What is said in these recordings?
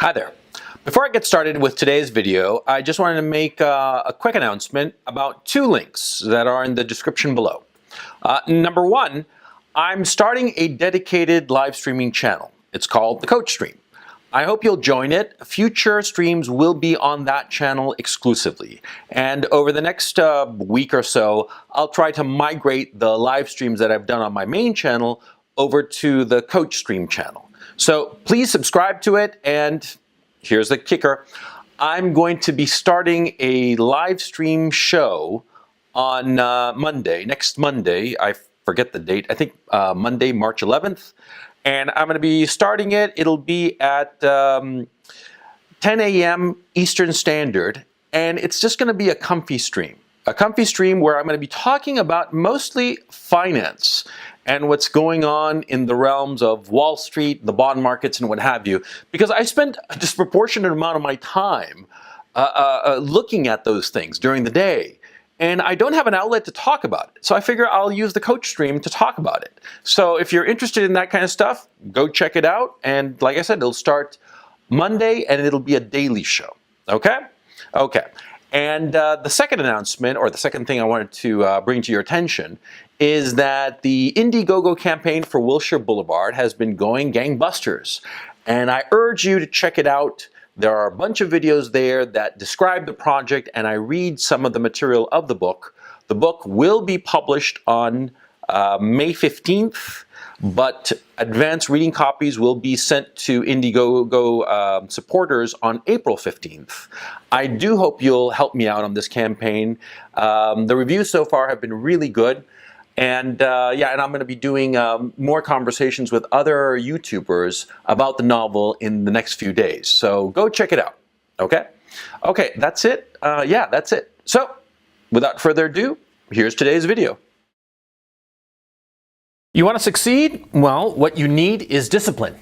Hi there. Before I get started with today's video, I just wanted to make a quick announcement about two links that are in the description below. Number one, I'm starting a dedicated live streaming channel. It's called The Coach Stream. I hope you'll join it. Future streams will be on that channel exclusively. And over the next week or so, I'll try to migrate the live streams that I've done on my main channel over to the Coach Stream channel. So please subscribe to it, and here's the kicker. I'm going to be starting a live stream show on Monday, next Monday. I forget the date. I think Monday, March 11th. And I'm going to be starting it. It'll be at 10 a.m. Eastern Standard. And it's just going to be a comfy stream. A comfy stream where I'm going to be talking about mostly finance and what's going on in the realms of Wall Street, the bond markets, and what have you. Because I spend a disproportionate amount of my time looking at those things during the day. And I don't have an outlet to talk about it. So I figure I'll use the Coach Stream to talk about it. So if you're interested in that kind of stuff, go check it out. And like I said, it'll start Monday and it'll be a daily show. Okay? Okay. And the second announcement, or the second thing I wanted to bring to your attention, is that the Indiegogo campaign for Wilshire Boulevard has been going gangbusters. And I urge you to check it out. There are a bunch of videos there that describe the project, and I read some of the material of the book. The book will be published on May 15th, but advanced reading copies will be sent to Indiegogo supporters on April 15th. I do hope you'll help me out on this campaign. The reviews so far have been really good. And yeah, and I'm going to be doing more conversations with other YouTubers about the novel in the next few days. So go check it out. Okay? Okay, that's it. Yeah, that's it. So without further ado, here's today's video. You want to succeed? Well, what you need is discipline.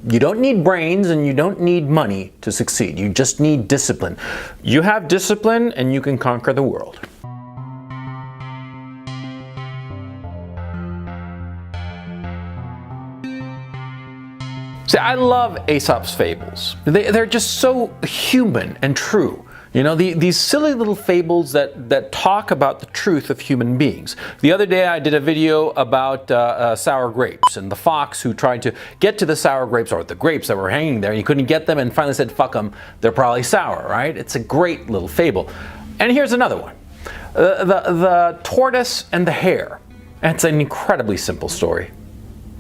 You don't need brains and you don't need money to succeed. You just need discipline. You have discipline and you can conquer the world. See, I love Aesop's fables. They're just so human and true. You know, these silly little fables that talk about the truth of human beings. The other day I did a video about sour grapes and the fox who tried to get to the sour grapes, or the grapes that were hanging there, and he couldn't get them and finally said, fuck them, they're probably sour, right? It's a great little fable. And here's another one. The tortoise and the hare. And it's an incredibly simple story.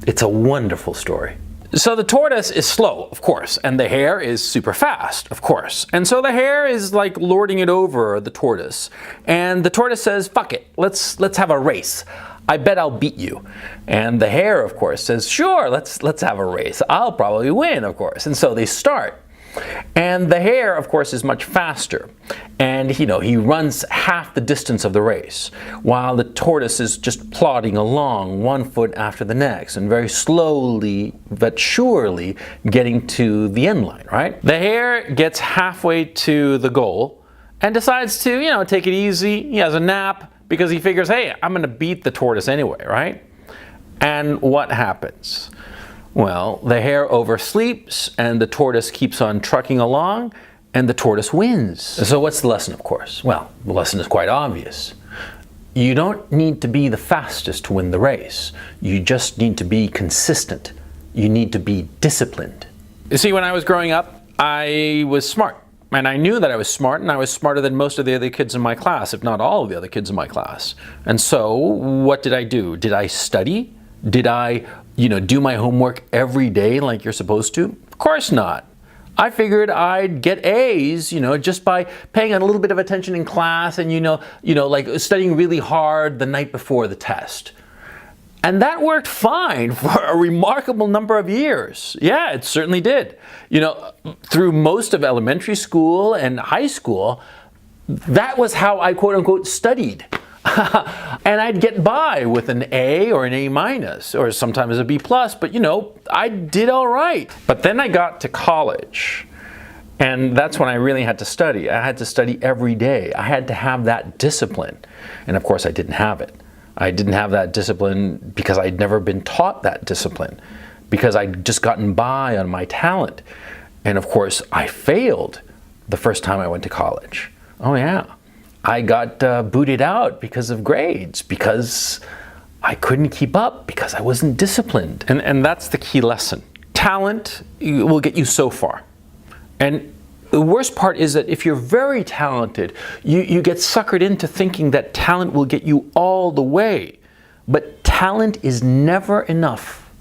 It's a wonderful story. So the tortoise is slow, of course, and the hare is super fast, of course. And so the hare is like lording it over the tortoise. And the tortoise says, fuck it, let's have a race. I bet I'll beat you. And the hare, of course, says, sure, let's have a race. I'll probably win, of course. And so they start. And the hare, of course, is much faster. And, you know, he runs half the distance of the race, while the tortoise is just plodding along, one foot after the next, and very slowly but surely getting to the end line, right? The hare gets halfway to the goal and decides to, you know, take it easy. He has a nap because he figures, hey, I'm going to beat the tortoise anyway, right? And what happens? Well, the hare oversleeps and the tortoise keeps on trucking along and the tortoise wins. So what's the lesson, of course? Well, the lesson is quite obvious. You don't need to be the fastest to win the race. You just need to be consistent. You need to be disciplined. You see, when I was growing up, I was smart. And I knew that I was smart, and I was smarter than most of the other kids in my class, if not all of the other kids in my class. And so what did I do? Did I study? Did I, you know, do my homework every day like you're supposed to? Of course not. I figured I'd get A's, you know, just by paying a little bit of attention in class and, you know, like studying really hard the night before the test. And that worked fine for a remarkable number of years. Yeah, it certainly did. You know, through most of elementary school and high school, that was how I quote unquote studied. And I'd get by with an A or an A minus, or sometimes a B plus, but you know, I did all right. But then I got to college, and that's when I really had to study. I had to study every day. I had to have that discipline. And of course I didn't have it. I didn't have that discipline because I'd never been taught that discipline, because I'd just gotten by on my talent. And of course, I failed the first time I went to college. Oh yeah. I got booted out because of grades, because I couldn't keep up, because I wasn't disciplined. And that's the key lesson. Talent will get you so far. And the worst part is that if you're very talented, you get suckered into thinking that talent will get you all the way. But talent is never enough.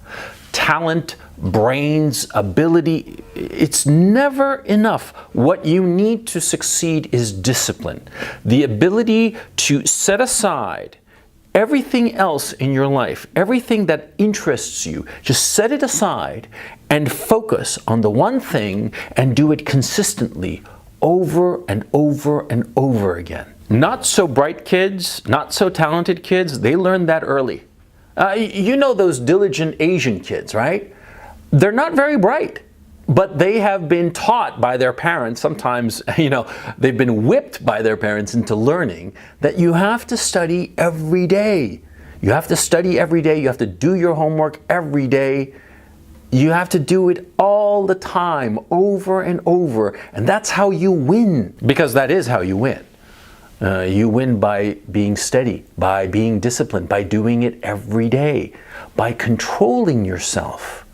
Talent, brains, ability, it's never enough. What you need to succeed is discipline. The ability to set aside everything else in your life, everything that interests you, just set it aside and focus on the one thing and do it consistently over and over and over again. Not so bright kids, not so talented kids, they learn that early. You know those diligent Asian kids, right? They're not very bright, but they have been taught by their parents. Sometimes, they've been whipped by their parents into learning that you have to study every day. You have to study every day. You have to do your homework every day. You have to do it all the time, over and over. And that's how you win, because that is how you win. You win by being steady, by being disciplined, by doing it every day, by controlling yourself.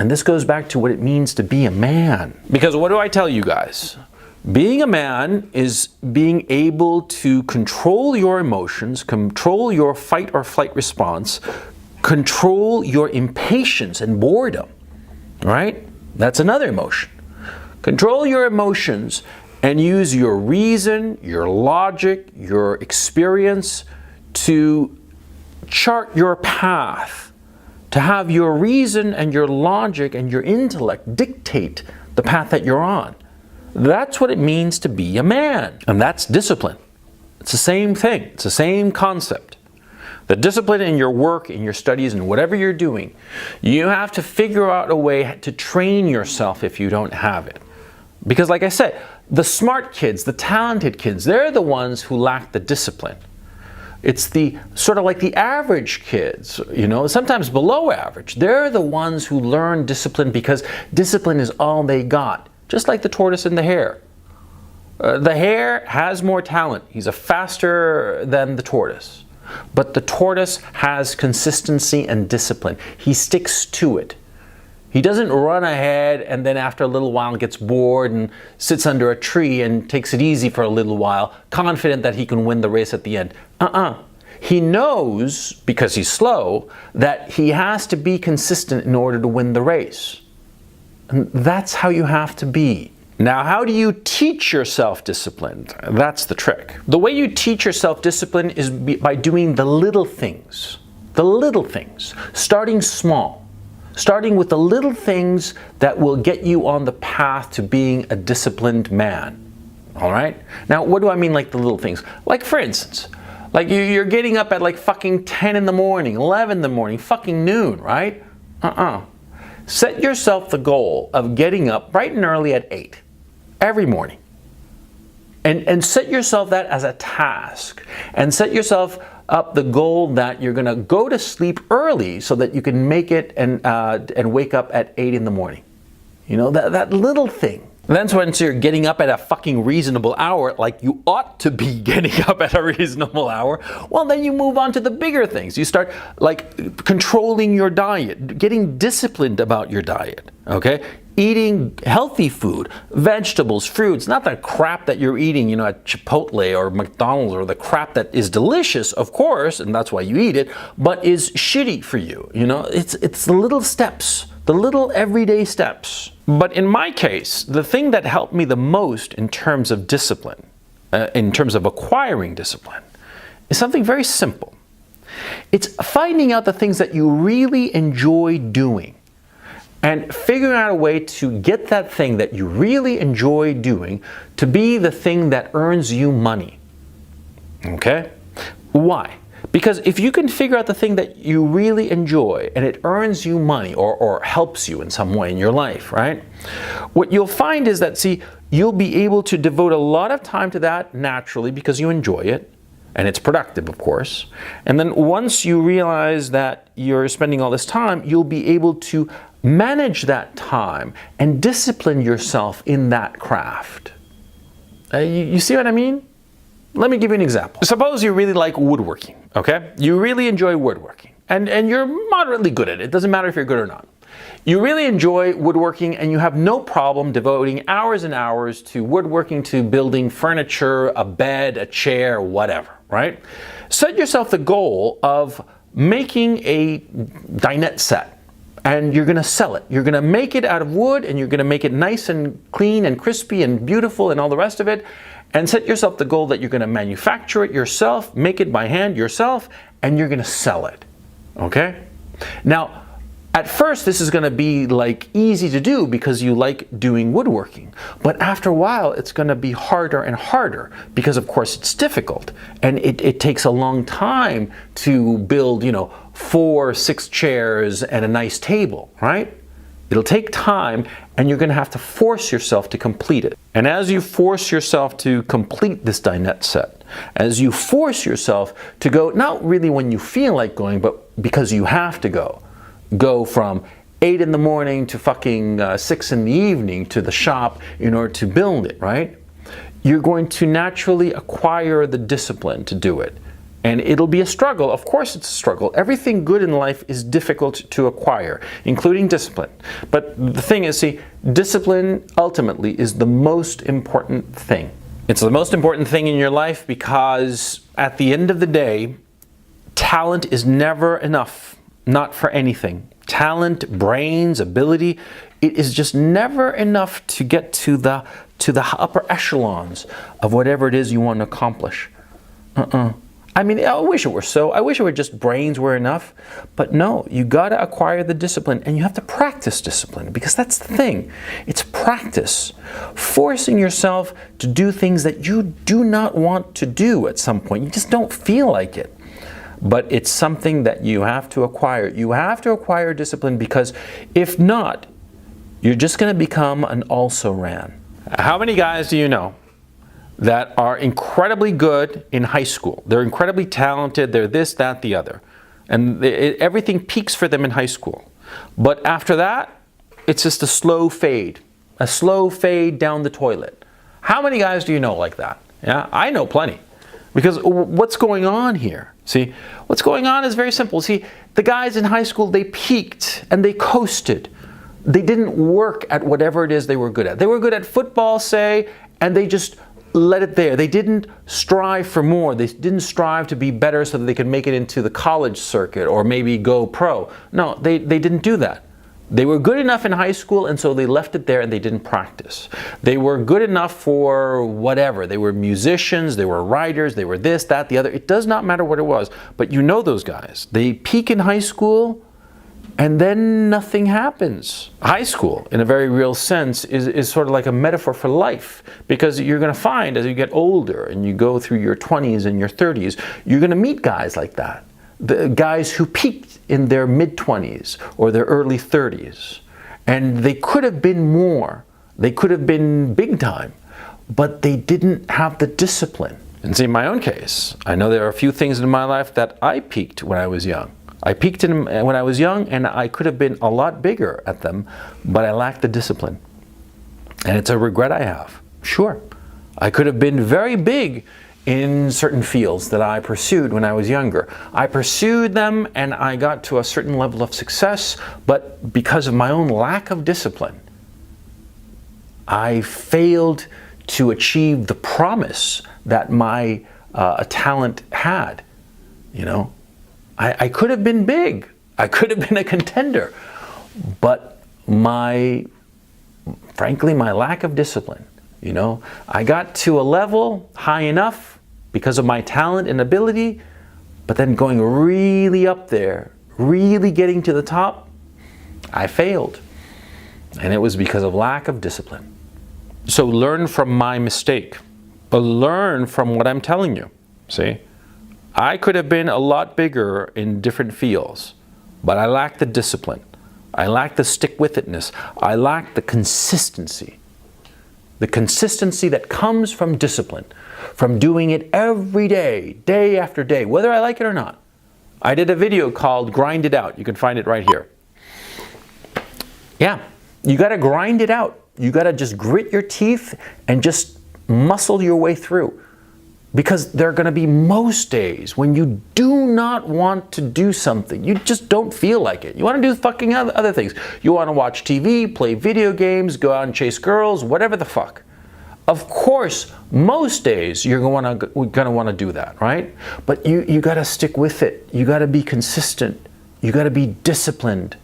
And this goes back to what it means to be a man. Because what do I tell you guys? Being a man is being able to control your emotions, control your fight or flight response, control your impatience and boredom, right? That's another emotion. Control your emotions and use your reason, your logic, your experience to chart your path, to have your reason and your logic and your intellect dictate the path that you're on. That's what it means to be a man. And that's discipline. It's the same thing. It's the same concept. The discipline in your work, in your studies, and whatever you're doing, you have to figure out a way to train yourself if you don't have it. Because like I said, the smart kids, the talented kids, they're the ones who lack the discipline. It's the sort of like the average kids, sometimes below average. They're the ones who learn discipline because discipline is all they got. Just like the tortoise and the hare. The hare has more talent. He's faster than the tortoise. But the tortoise has consistency and discipline. He sticks to it. He doesn't run ahead and then after a little while gets bored and sits under a tree and takes it easy for a little while, confident that he can win the race at the end. He knows, because he's slow, that he has to be consistent in order to win the race. And that's how you have to be. Now, how do you teach yourself discipline? That's the trick. The way you teach yourself discipline is by doing the little things. The little things. Starting small. Starting with the little things that will get you on the path to being a disciplined man. All right? Now, what do I mean like the little things? Like, for instance, like you're getting up at like fucking 10 in the morning, 11 in the morning, fucking noon, right? Set yourself the goal of getting up bright and early at 8 every morning. And set yourself that as a task. And set yourself up the goal that you're going to go to sleep early so that you can make it and wake up at 8 in the morning. That little thing. Then once you're getting up at a fucking reasonable hour, like you ought to be getting up at a reasonable hour, well, then you move on to the bigger things. You start like controlling your diet, getting disciplined about your diet, okay? Eating healthy food, vegetables, fruits, not the crap that you're eating, at Chipotle or McDonald's, or the crap that is delicious, of course, and that's why you eat it, but is shitty for you. It's the little steps, the little everyday steps. But in my case, the thing that helped me the most in terms of discipline, in terms of acquiring discipline, is something very simple. It's finding out the things that you really enjoy doing. And figuring out a way to get that thing that you really enjoy doing to be the thing that earns you money. Okay? Why? Because if you can figure out the thing that you really enjoy and it earns you money or helps you in some way in your life, right? What you'll find is that, you'll be able to devote a lot of time to that naturally because you enjoy it. and it's productive, of course. And then once you realize that you're spending all this time, you'll be able to manage that time and discipline yourself in that craft. You see what I mean? Let me give you an example. Suppose you really like woodworking, okay? You really enjoy woodworking, and you're moderately good at it. It doesn't matter if you're good or not. You really enjoy woodworking and you have no problem devoting hours and hours to woodworking, to building furniture, a bed, a chair, whatever, right? Set yourself the goal of making a dinette set, and you're gonna sell it. You're gonna make it out of wood, and you're gonna make it nice and clean and crispy and beautiful and all the rest of it, and set yourself the goal that you're gonna manufacture it yourself, make it by hand yourself, and you're gonna sell it, okay? Now, at first, this is going to be like easy to do because you like doing woodworking. But after a while, it's going to be harder and harder because, of course, it's difficult. And it takes a long time to build, 4 or 6 chairs and a nice table, right? It'll take time, and you're going to have to force yourself to complete it. And as you force yourself to complete this dinette set, as you force yourself to go, not really when you feel like going, but because you have to go from 8 in the morning to fucking 6 in the evening to the shop in order to build it, right? You're going to naturally acquire the discipline to do it. And it'll be a struggle. Of course it's a struggle. Everything good in life is difficult to acquire, including discipline. But the thing is, see, discipline ultimately is the most important thing. It's the most important thing in your life because at the end of the day, talent is never enough. Not for anything. Talent, brains, ability, it is just never enough to get to the upper echelons of whatever it is you want to accomplish. I mean, I wish it were so. I wish it were just brains were enough. But no, you got to acquire the discipline, and you have to practice discipline, because that's the thing. It's practice. Forcing yourself to do things that you do not want to do at some point. You just don't feel like it. But it's something that you have to acquire. You have to acquire discipline, because if not, you're just going to become an also-ran. How many guys do you know that are incredibly good in high school? They're incredibly talented, they're this, that, the other. And everything peaks for them in high school. But after that, it's just a slow fade down the toilet. How many guys do you know like that? Yeah, I know plenty. Because what's going on here? See, what's going on is very simple. See, the guys in high school, they peaked and they coasted. They didn't work at whatever it is they were good at. They were good at football, say, and they just let it there. They didn't strive for more. They didn't strive to be better so that they could make it into the college circuit or maybe go pro. No, they didn't do that. They were good enough in high school, and so they left it there and they didn't practice. They were good enough for whatever. They were musicians, they were writers, they were this, that, the other. It does not matter what it was, but you know those guys. They peak in high school, and then nothing happens. High school, in a very real sense, is sort of like a metaphor for life, because you're going to find as you get older and you go through your 20s and your 30s, you're going to meet guys like that. The guys who peaked in their mid-20s or their early 30s. And they could have been more. They could have been big time. But they didn't have the discipline. And see, in my own case, I know there are a few things in my life that I peaked when I was young. I peaked when I was young, and I could have been a lot bigger at them, but I lacked the discipline. And it's a regret I have. Sure, I could have been very big in certain fields that I pursued when I was younger. I pursued them and I got to a certain level of success, but because of my own lack of discipline, I failed to achieve the promise that my talent had. You know, I could have been big. I could have been a contender, but frankly, my lack of discipline, I got to a level high enough because of my talent and ability, but then going really up there, really getting to the top, I failed. And it was because of lack of discipline. So learn from my mistake. But learn from what I'm telling you. See? I could have been a lot bigger in different fields, but I lacked the discipline. I lacked the stick-with-itness. I lacked the consistency. The consistency that comes from discipline, from doing it every day, day after day, whether I like it or not. I did a video called Grind It Out. You can find it right here. Yeah, you got to grind it out. You got to just grit your teeth and just muscle your way through. Because there are going to be most days when you do not want to do something. You just don't feel like it. You want to do fucking other things. You want to watch TV, play video games, go out and chase girls, whatever the fuck. Of course, most days you're going to want to do that, right? But you got to stick with it. You got to be consistent. You got to be disciplined,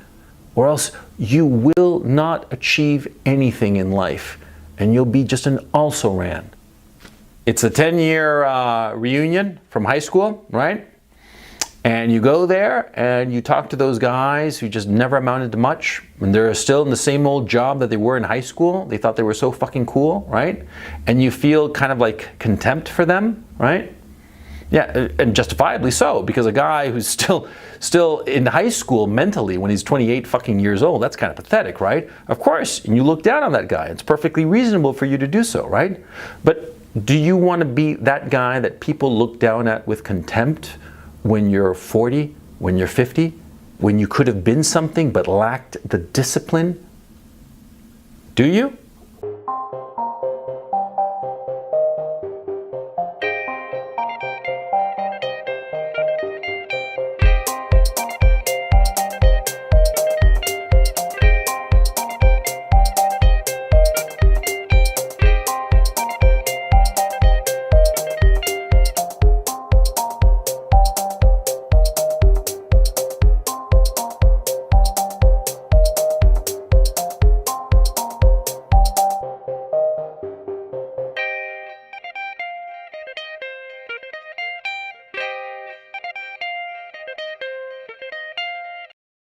or else you will not achieve anything in life, and you'll be just an also-ran. It's a 10-year reunion from high school, right? And you go there and you talk to those guys who just never amounted to much, and they're still in the same old job that they were in high school. They thought they were so fucking cool, right? And you feel kind of like contempt for them, right? Yeah, and justifiably so, because a guy who's still in high school mentally when he's 28 fucking years old, that's kind of pathetic, right? Of course, and you look down on that guy. It's perfectly reasonable for you to do so, right? But do you want to be that guy that people look down at with contempt when you're 40, when you're 50, when you could have been something but lacked the discipline? Do you?